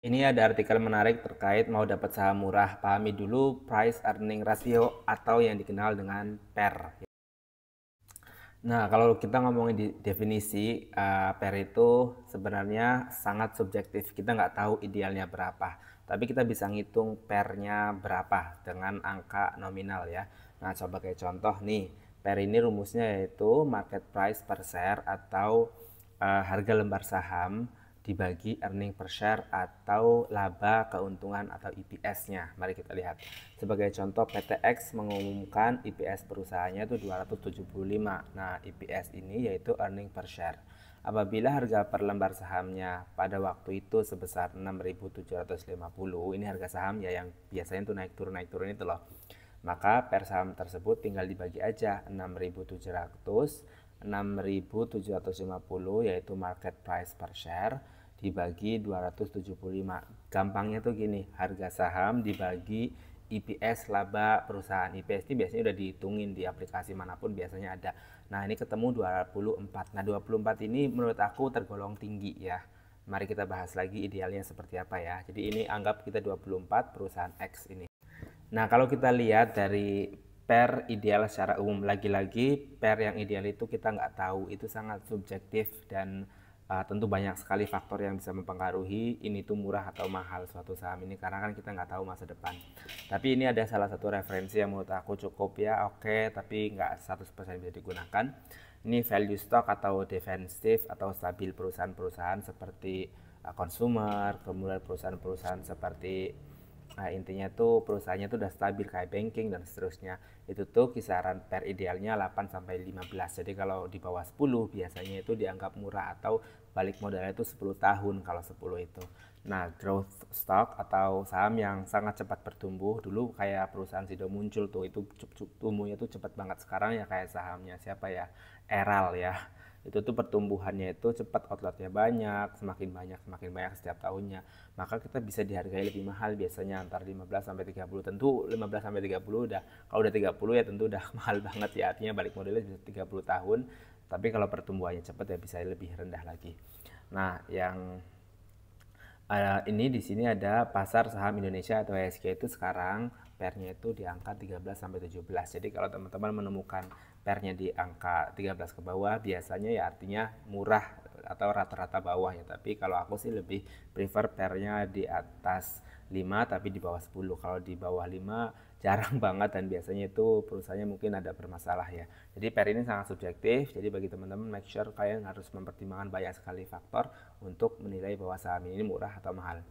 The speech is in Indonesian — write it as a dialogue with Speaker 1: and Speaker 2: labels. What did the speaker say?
Speaker 1: Ini ada artikel menarik terkait mau dapat saham murah. Pahami dulu price earning ratio atau yang dikenal dengan PER. Nah, kalau kita ngomongin di definisi, PER itu sebenarnya sangat subjektif. Kita nggak tahu idealnya berapa. Tapi kita bisa ngitung PER-nya berapa dengan angka nominal ya. Nah, coba kayak contoh nih. PER ini rumusnya yaitu market price per share atau harga lembar saham dibagi earning per share atau laba keuntungan atau EPS-nya. Mari kita lihat. Sebagai contoh, PTX mengumumkan EPS perusahaannya itu 275. Nah, EPS ini yaitu earning per share. Apabila harga per lembar sahamnya pada waktu itu sebesar 6.750, ini harga saham ya yang biasanya itu naik turun itu loh. Maka per saham tersebut tinggal dibagi aja 6.700, 6.750 yaitu market price per share dibagi 275. Gampangnya tuh gini, harga saham dibagi EPS laba perusahaan. EPS ini biasanya udah dihitungin di aplikasi manapun biasanya ada. Nah, ini ketemu 24. Nah, 24 ini menurut aku tergolong tinggi ya. Mari kita bahas lagi idealnya seperti apa ya. Jadi ini anggap kita 24 perusahaan X ini. Nah, kalau kita lihat dari PER ideal secara umum, lagi-lagi PER yang ideal itu kita nggak tahu, itu sangat subjektif dan tentu banyak sekali faktor yang bisa mempengaruhi ini tuh murah atau mahal suatu saham ini karena kan kita nggak tahu masa depan. Tapi ini ada salah satu referensi yang menurut aku cukup ya, oke, tapi nggak 100% bisa digunakan. Ini value stock atau defensif atau stabil perusahaan-perusahaan seperti consumer, kemudian perusahaan-perusahaan seperti intinya tuh perusahaannya tuh udah stabil kayak banking dan seterusnya. Itu tuh kisaran PER idealnya 8 sampai 15. Jadi kalau di bawah 10 biasanya itu dianggap murah atau balik modalnya itu 10 tahun kalau 10 itu. Nah, growth stock atau saham yang sangat cepat bertumbuh, dulu kayak perusahaan Sido muncul tuh, itu tumbuhnya tuh cepat banget. Sekarang ya kayak sahamnya siapa ya? Eral ya, itu tuh pertumbuhannya itu cepat, outletnya semakin banyak setiap tahunnya, maka kita bisa dihargai lebih mahal biasanya antara 15 sampai 30. Tentu 15 sampai 30 udah, kalau udah 30 ya tentu udah mahal banget ya, artinya balik modalnya bisa 30 tahun. Tapi kalau pertumbuhannya cepat ya bisa lebih rendah lagi. Nah, yang ini di sini ada pasar saham Indonesia atau IHSG itu sekarang PER-nya itu di angka 13 sampai 17. Jadi kalau teman-teman menemukan PER-nya di angka 13 ke bawah biasanya ya artinya murah atau rata-rata bawah ya. Tapi kalau aku sih lebih prefer PER-nya di atas 5 tapi di bawah 10. Kalau di bawah 5 jarang banget dan biasanya itu perusahaannya mungkin ada bermasalah ya. Jadi PER ini sangat subjektif. Jadi bagi teman-teman make sure kalian harus mempertimbangkan banyak sekali faktor untuk menilai bahwa saham ini murah atau mahal.